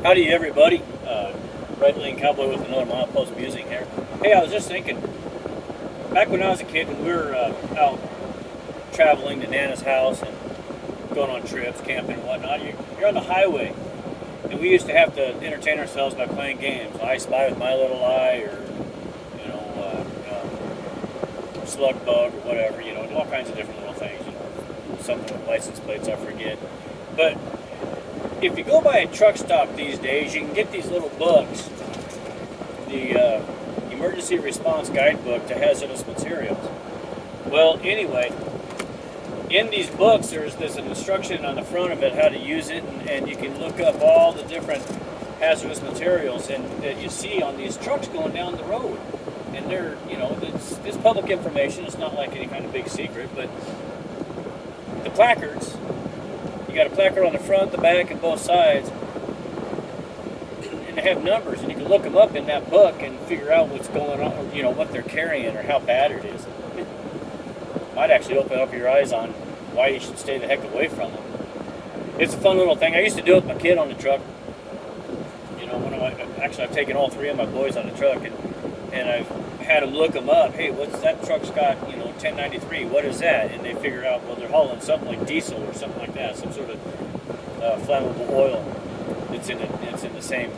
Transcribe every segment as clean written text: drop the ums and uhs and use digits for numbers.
Howdy, everybody. Red Lane Cowboy with another milepost music here. Hey, I was just thinking, back when I was a kid, when we were out traveling to Nana's house and going on trips, camping and whatnot, you're on the highway, and we used to have to entertain ourselves by playing games. I Spy with My Little Eye, or Slug Bug, or whatever. All kinds of different little things. Something with license plates, I forget. But if you go by a truck stop these days, you can get these little books, the Emergency Response Guidebook to Hazardous Materials. Well, anyway, in these books, there's an instruction on the front of it how to use it, and you can look up all the different hazardous materials and that you see on these trucks going down the road. And they're, it's public information. It's not like any kind of big secret, but the placards. You got a placard on the front, the back, and both sides, and they have numbers, and you can look them up in that book and figure out what's going on, or, what they're carrying, or how bad it is. Might actually open up your eyes on why you should stay the heck away from them. It's a fun little thing. I used to do it with my kid on the truck. I've taken all three of my boys on the truck, and I've had them look them up. Hey, what's that truck's got? 1093. What is that? And they figure out, well, they're hauling something like diesel or something like that, some sort of flammable oil. It's in the same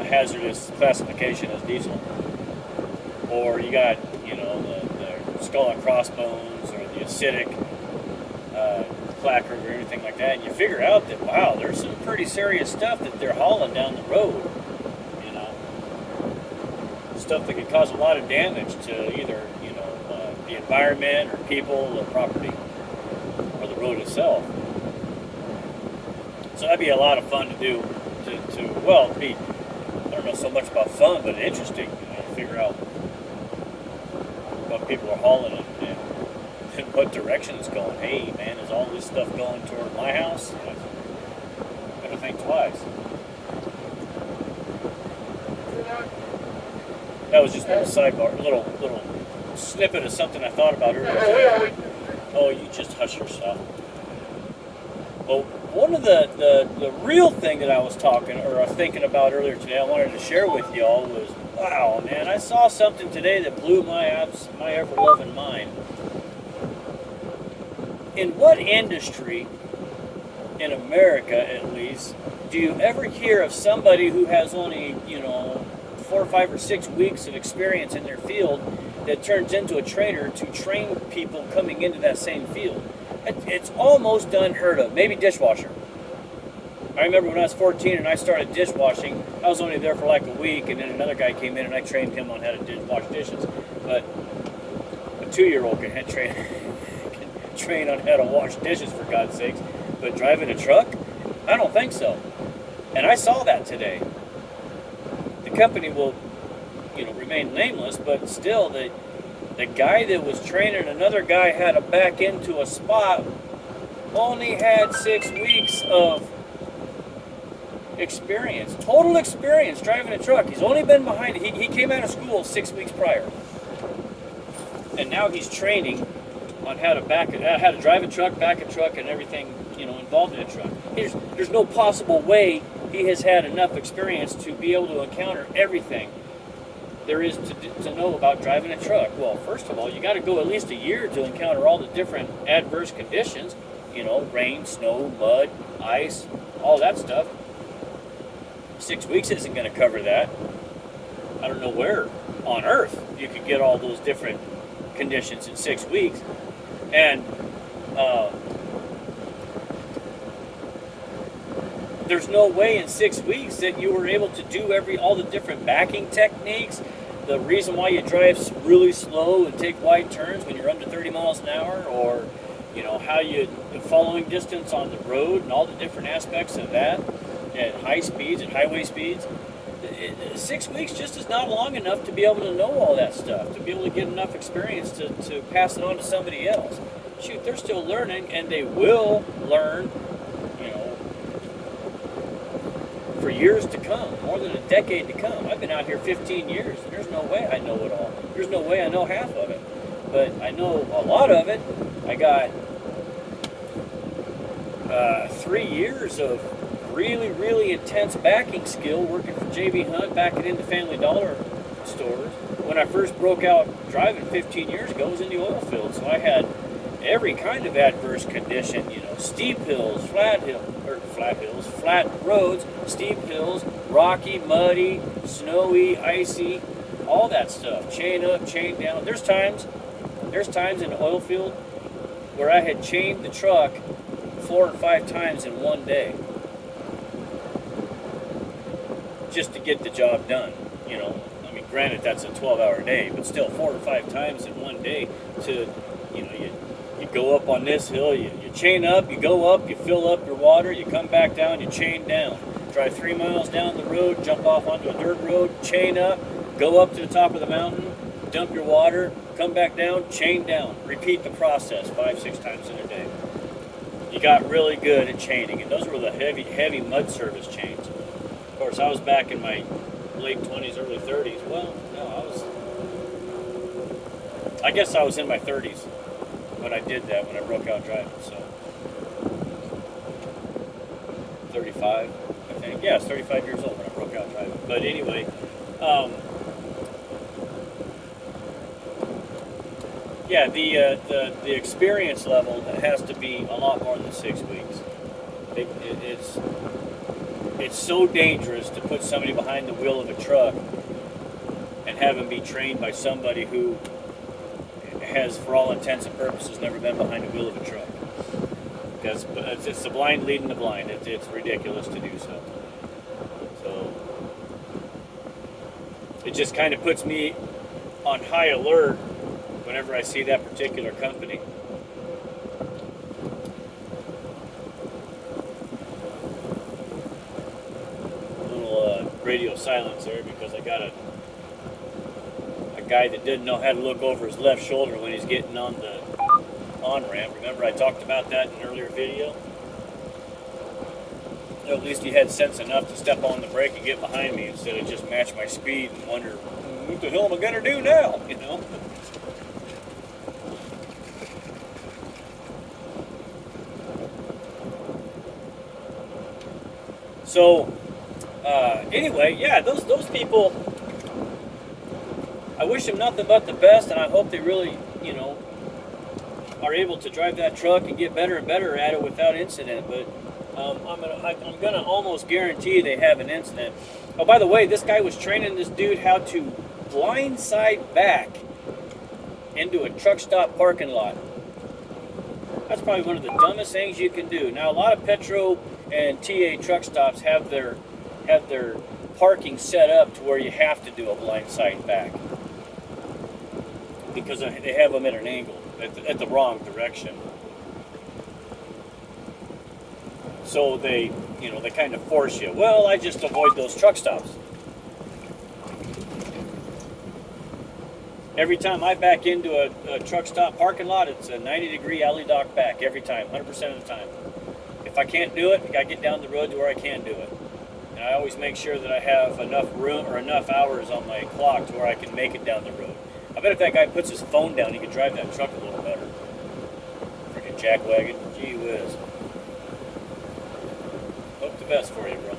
hazardous classification as diesel. Or you got the skull and crossbones, or the acidic placard, or anything like that. And you figure out that, wow, there's some pretty serious stuff that they're hauling down the road. Stuff that could cause a lot of damage to either the environment, or people, or property, or the road itself. So that'd be a lot of fun to do. It'd be, I don't know so much about fun, but interesting. To figure out what people are hauling and what direction it's going. Hey, man, is all this stuff going toward my house? Better think twice. That was just a little sidebar, a little snippet of something I thought about earlier. Oh, you just hush yourself. Well, one of the real thing that I was thinking about earlier today, I wanted to share with y'all was, wow, man, I saw something today that blew my ever-loving mind. In what industry, in America at least, do you ever hear of somebody who has only, 4 or 5 or 6 weeks of experience in their field that turns into a trainer to train people coming into that same field? It's almost unheard of. Maybe dishwasher. I remember when I was 14 and I started dishwashing, I was only there for like a week, and then another guy came in and I trained him on how to wash dishes. But a 2-year-old can train on how to wash dishes, for God's sakes. But driving a truck? I don't think so. And I saw that today. The company will, remain nameless, but still, the guy that was training another guy how to back into a spot only had 6 weeks of experience, total experience driving a truck. He's only been behind it. He came out of school 6 weeks prior, and now he's training on how to drive a truck, back a truck, and everything involved in a truck. There's no possible way he has had enough experience to be able to encounter everything there is to know about driving a truck. Well, first of all, you got to go at least a year to encounter all the different adverse conditions, rain, snow, mud, ice, all that stuff. 6 weeks isn't going to cover that. I don't know where on earth you could get all those different conditions in 6 weeks. And there's no way in 6 weeks that you were able to do all the different backing techniques, the reason why you drive really slow and take wide turns when you're under 30 miles an hour, or how the following distance on the road and all the different aspects of that at high speeds and highway speeds. 6 weeks just is not long enough to be able to know all that stuff, to be able to get enough experience to pass it on to somebody else. Shoot, they're still learning, and they will learn for years to come, more than a decade to come. I've been out here 15 years, and there's no way I know it all. There's no way I know half of it, but I know a lot of it. I got 3 years of really, really intense backing skill working for JB Hunt, backing into Family Dollar stores. When I first broke out driving 15 years ago, I was in the oil field, so I had every kind of adverse condition, steep hills, flat roads, steep hills, rocky, muddy, snowy, icy, all that stuff. Chain up, chain down. There's times in the oil field where I had chained the truck 4 or 5 times in one day just to get the job done. I mean, granted, that's a 12-hour day, but still 4 or 5 times in one day to, you go up on this hill, you chain up, you go up, you fill up your water, you come back down, you chain down. Drive 3 miles down the road, jump off onto a dirt road, chain up, go up to the top of the mountain, dump your water, come back down, chain down. Repeat the process 5-6 times in a day. You got really good at chaining, and those were the heavy mud service chains. Of course, I was back in my late 20s, early 30s. Well, no, I guess I was in my 30s when I did that, when I broke out driving, so 35, I think. Yeah, I was 35 years old when I broke out driving. But anyway, yeah, the experience level has to be a lot more than 6 weeks. It's so dangerous to put somebody behind the wheel of a truck and have them be trained by somebody who has, for all intents and purposes, never been behind the wheel of a truck. Because it's the blind leading the blind. It's ridiculous to do so. So it just kind of puts me on high alert whenever I see that particular company. A little radio silence there because I got a guy that didn't know how to look over his left shoulder when he's getting on the on-ramp. Remember I talked about that in an earlier video? Or at least he had sense enough to step on the brake and get behind me instead of just match my speed and wonder, what the hell am I going to do now, So, anyway, yeah, those people, I wish them nothing but the best, and I hope they really, are able to drive that truck and get better and better at it without incident. But I'm gonna almost guarantee they have an incident. Oh, by the way, this guy was training this dude how to blindside back into a truck stop parking lot. That's probably one of the dumbest things you can do. Now, a lot of Petro and TA truck stops have their parking set up to where you have to do a blindside back because they have them at an angle, at the wrong direction. So they kind of force you. Well, I just avoid those truck stops. Every time I back into a truck stop parking lot, it's a 90-degree alley dock back every time, 100% of the time. If I can't do it, I gotta get down the road to where I can do it. And I always make sure that I have enough room or enough hours on my clock to where I can make it down the road. I bet if that guy puts his phone down, he could drive that truck a little better. Freaking jackwagon, gee whiz. Hope the best for you, brother.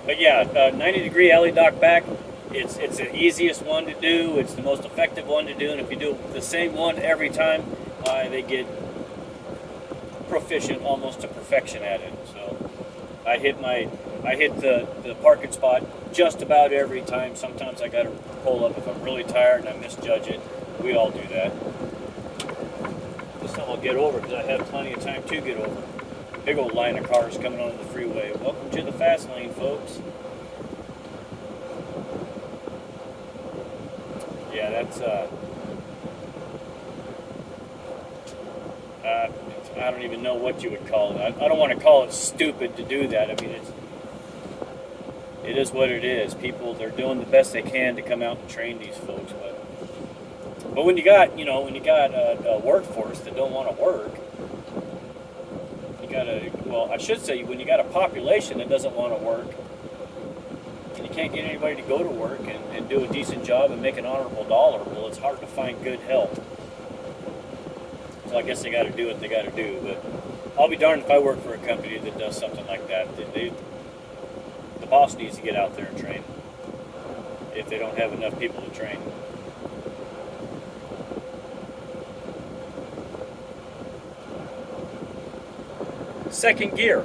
But yeah, 90-degree alley dock back. It's the easiest one to do. It's the most effective one to do. And if you do the same one every time, they get proficient almost to perfection at it. So I hit the parking spot just about every time. Sometimes I got to pull up if I'm really tired and I misjudge it. We all do that. This time I'll get over because I have plenty of time to get over. Big old line of cars coming onto the freeway. Welcome to the fast lane, folks. Yeah, that's I don't even know what you would call it. I don't want to call it stupid to do that. I mean, it is what it is. People, they're doing the best they can to come out and train these folks. But when you got a workforce that don't want to work, I should say when you got a population that doesn't want to work, and you can't get anybody to go to work and do a decent job and make an honorable dollar, well, it's hard to find good help. So I guess they got to do what they got to do. But I'll be darned if I work for a company that does something like that. The boss needs to get out there and train if they don't have enough people to train. Second gear.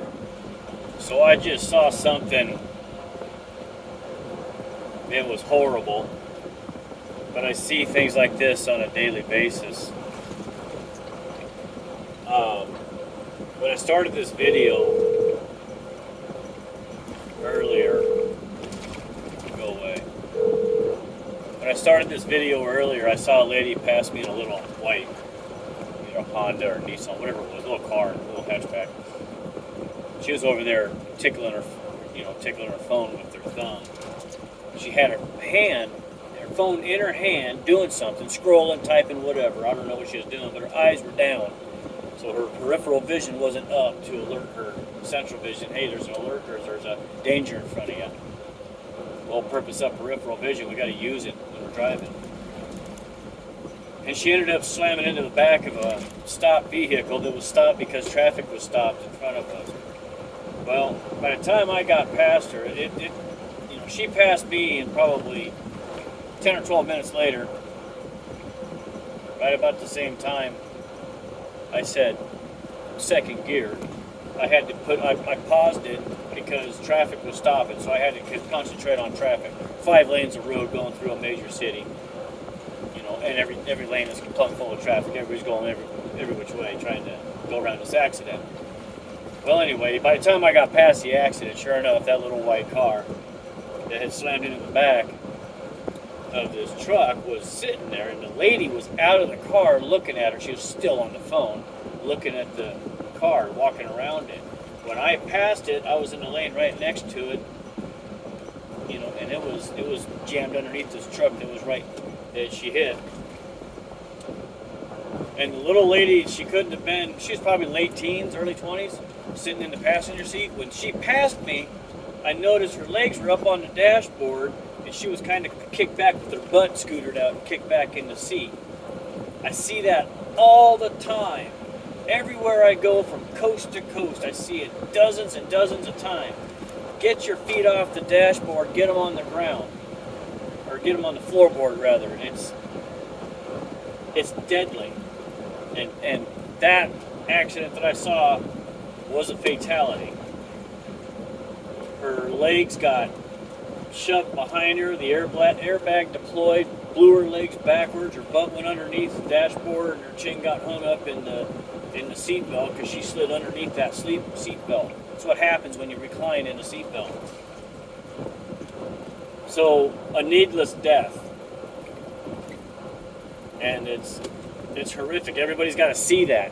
So I just saw something that was horrible, but I see things like this on a daily basis. When I started this video earlier, go away. When I started this video earlier, I saw a lady pass me in a little white, Honda or Nissan, whatever it was, a little car, a little hatchback. She was over there tickling her phone with her thumb. She had her phone in her hand, doing something, scrolling, typing, whatever. I don't know what she was doing, but her eyes were down. So her peripheral vision wasn't up to alert her central vision. Hey, there's an alert, or there's a danger in front of you. Well, purpose of peripheral vision, we got to use it when we're driving. And she ended up slamming into the back of a stopped vehicle that was stopped because traffic was stopped in front of us. Well, by the time I got past her, she passed me, and probably 10 or 12 minutes later, right about the same time, I said, second gear. I paused it because traffic was stopping, so I had to concentrate on traffic. 5 lanes of road going through a major city, and every lane is plumb full of traffic. Everybody's going every which way, trying to go around this accident. Well, anyway, by the time I got past the accident, sure enough, that little white car that had slammed into the back of this truck was sitting there, and the lady was out of the car looking at her. She was still on the phone, looking at the car, walking around it. When I passed it, I was in the lane right next to it, and it was jammed underneath this truck that she hit. And the little lady, she couldn't have been, she was probably late teens, early 20s, sitting in the passenger seat. When she passed me, I noticed her legs were up on the dashboard, and she was kind of kicked back with her butt scootered out and kicked back in the seat. I see that all the time. Everywhere I go from coast to coast, I see it dozens and dozens of times. Get your feet off the dashboard, get them on the ground. Or get them on the floorboard, rather. It's deadly. And that accident that I saw was a fatality. Her legs got shoved behind her, the airbag deployed, blew her legs backwards, her butt went underneath the dashboard, and her chin got hung up in the seat belt because she slid underneath that seat belt. That's what happens when you recline in a seat belt. So, a needless death. And it's horrific. Everybody's got to see that,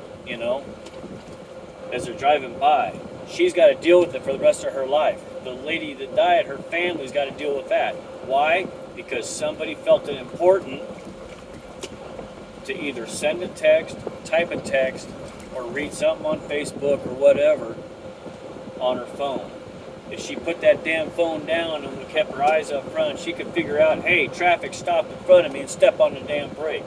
as they're driving by. She's got to deal with it for the rest of her life. The lady that died, her family's got to deal with that. Why? Because somebody felt it important to either send a text, type a text, or read something on Facebook or whatever on her phone. If she put that damn phone down and kept her eyes up front, she could figure out, hey, traffic stopped in front of me, and step on the damn brake.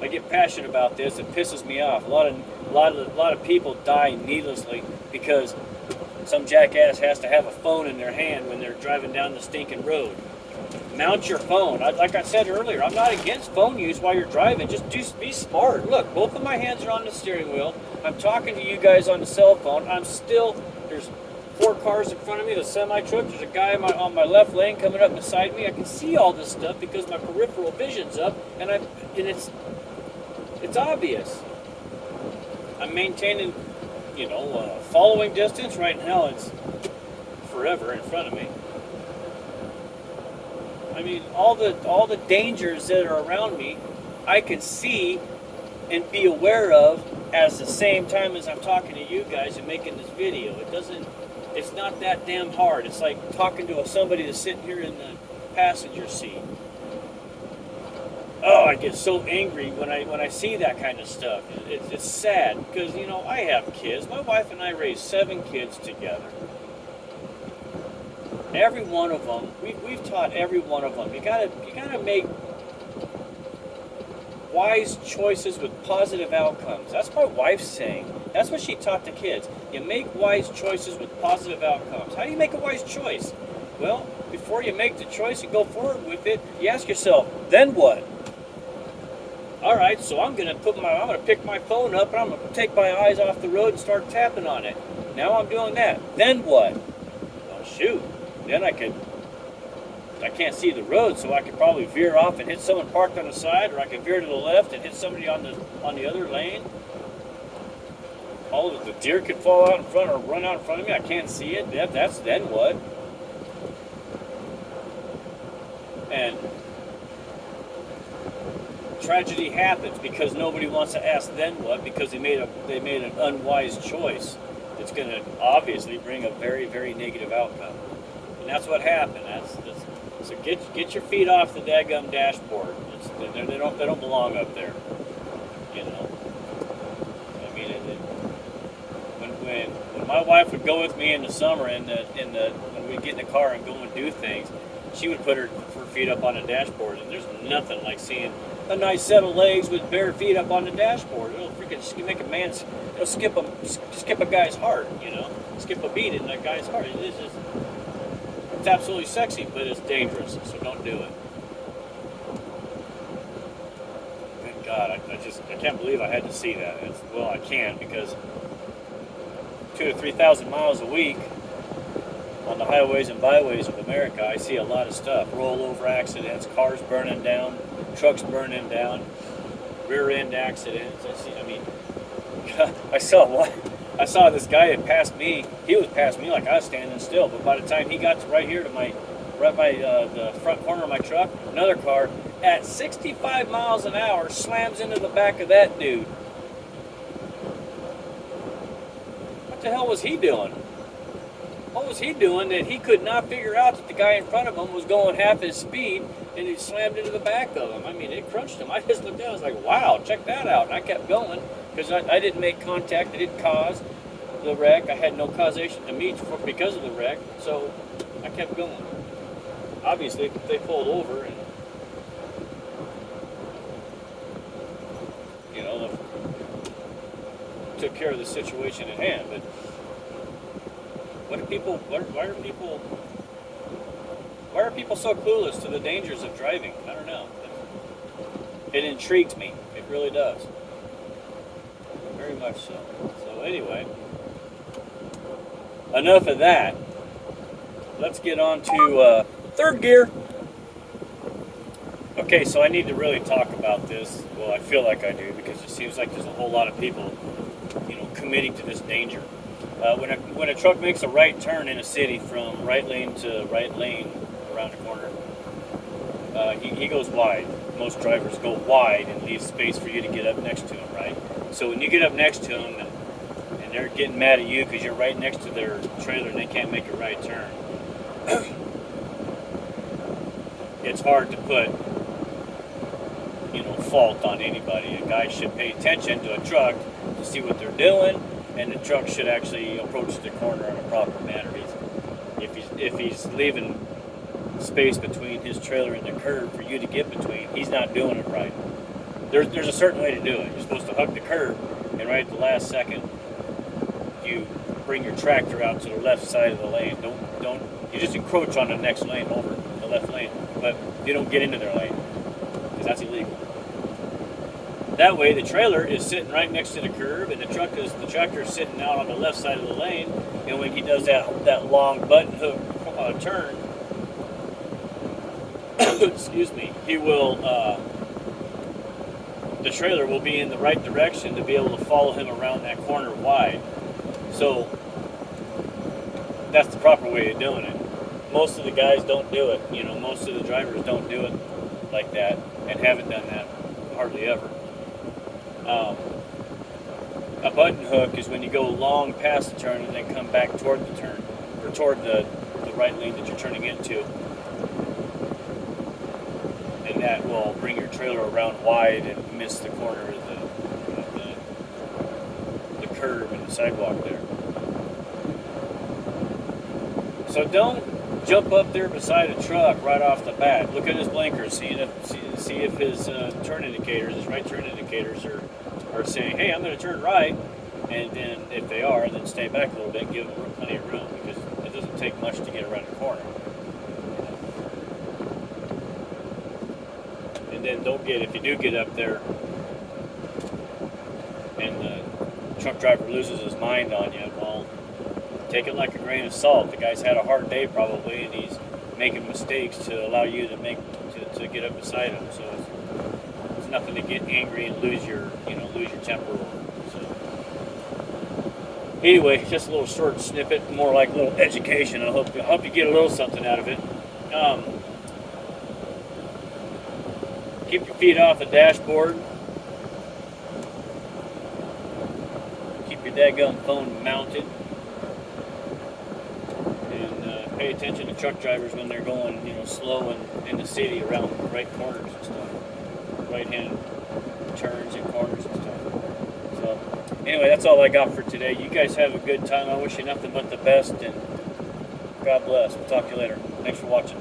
I get passionate about this. It pisses me off. A lot of people die needlessly because some jackass has to have a phone in their hand when they're driving down the stinking road. Mount your phone. Like I said earlier, I'm not against phone use while you're driving. Just be smart. Look, both of my hands are on the steering wheel. I'm talking to you guys on the cell phone. There's 4 cars in front of me, the semi-truck. There's a guy on my left lane coming up beside me. I can see all this stuff because my peripheral vision's up, and it's obvious. I'm maintaining, following distance. Right now, it's forever in front of me. I mean, all the dangers that are around me, I can see and be aware of at the same time as I'm talking to you guys and making this video. It's not that damn hard. It's like talking to somebody that's sitting here in the passenger seat. Oh, I get so angry when I see that kind of stuff. It's sad because, I have kids. My wife and I raised 7 kids together. Every one of them, we've taught every one of them. You gotta make wise choices with positive outcomes. That's my wife's saying. That's what she taught the kids. You make wise choices with positive outcomes. How do you make a wise choice? Well, before you make the choice and go forward with it, you ask yourself, then what? All right, so I'm gonna pick my phone up and I'm gonna take my eyes off the road and start tapping on it. Now I'm doing that. Then what? Well, shoot. Then I can't see the road, so I could probably veer off and hit someone parked on the side, or I could veer to the left and hit somebody on the other lane. All of the deer could fall out in front or run out in front of me. I can't see it. That's then what? And tragedy happens because nobody wants to ask then what, because they made an unwise choice that's going to obviously bring a very, very negative outcome. And that's what happened. So get your feet off the daggum dashboard. They don't belong up there. You know. I mean, when my wife would go with me in the summer when we'd get in the car and go and do things, she would put her feet up on the dashboard, and there's nothing like seeing a nice set of legs with bare feet up on the dashboard. It'll freaking make it'll skip a guy's heart, you know, skip a beat in that guy's heart. It's absolutely sexy, but it's dangerous, so don't do it. Good God, I can't believe I had to see that. Well, I can, because 2,000 to 3,000 miles a week on the highways and byways of America, I see a lot of stuff. Rollover accidents, cars burning down, trucks burning down, rear end accidents. I saw this guy had passed me. He was past me like I was standing still, but by the time he got to right here to the front corner of my truck, another car at 65 miles an hour slams into the back of that dude. What the hell was he doing? What was he doing that he could not figure out that the guy in front of him was going half his speed, and he slammed into the back of him? I mean, it crunched him. I just looked down, I was like, wow, check that out. And I kept going because I didn't make contact. I didn't cause the wreck. I had no causation to meet because of the wreck, so I kept going. Obviously, they pulled over and, you know, took care of the situation at hand. But why are people so clueless to the dangers of driving? I don't know. It intrigues me. It really does. Very much so. So anyway, enough of that. Let's get on to third gear. Okay, so I need to really talk about this. Well, I feel like I do, because it seems like there's a whole lot of people, you know, committing to this danger. When a truck makes a right turn in a city from right lane to right lane around the corner, he goes wide. Most drivers go wide and leave space for you to get up next to him, right? So when you get up next to him and they're getting mad at you because you're right next to their trailer and they can't make a right turn, it's hard to put, you know, fault on anybody. A guy should pay attention to a truck to see what they're doing, and the truck should actually approach the corner in a proper manner. If he's leaving space between his trailer and the curb for you to get between, he's not doing it right. There's a certain way to do it. You're supposed to hug the curb, and right at the last second, you bring your tractor out to the left side of the lane. Don't you just encroach on the next lane over the left lane, but you don't get into their lane, because that's illegal. That way, the trailer is sitting right next to the curb, and the tractor is sitting out on the left side of the lane. And when he does that long button hook turn, excuse me, the trailer will be in the right direction to be able to follow him around that corner wide. So that's the proper way of doing it. Most of the guys don't do it. You know, most of the drivers don't do it like that, and haven't done that hardly ever. A button hook is when you go long past the turn and then come back toward the turn, or toward the right lane that you're turning into. And that will bring your trailer around wide and miss the corner of the curb and the sidewalk there. So don't jump up there beside a truck right off the bat. Look at his blinkers, see if his turn indicators, his right turn indicators are saying, hey, I'm going to turn right. And then if they are, then stay back a little bit and give them plenty of room, because it doesn't take much to get around the corner. And then don't get, if you do get up there and the truck driver loses his mind on you, well, take it like a grain of salt. The guy's had a hard day probably, and he's making mistakes to allow you to get up beside him. So it's nothing to get angry and lose your temper over. So anyway, just a little short snippet, more like a little education. I hope you get a little something out of it. Keep your feet off the dashboard. Keep your dadgum phone mounted. And pay attention to truck drivers when they're going, slow in the city around right corners and stuff. Right-hand turns and corners and stuff. So anyway, that's all I got for today. You guys have a good time. I wish you nothing but the best, and God bless. We'll talk to you later. Thanks for watching.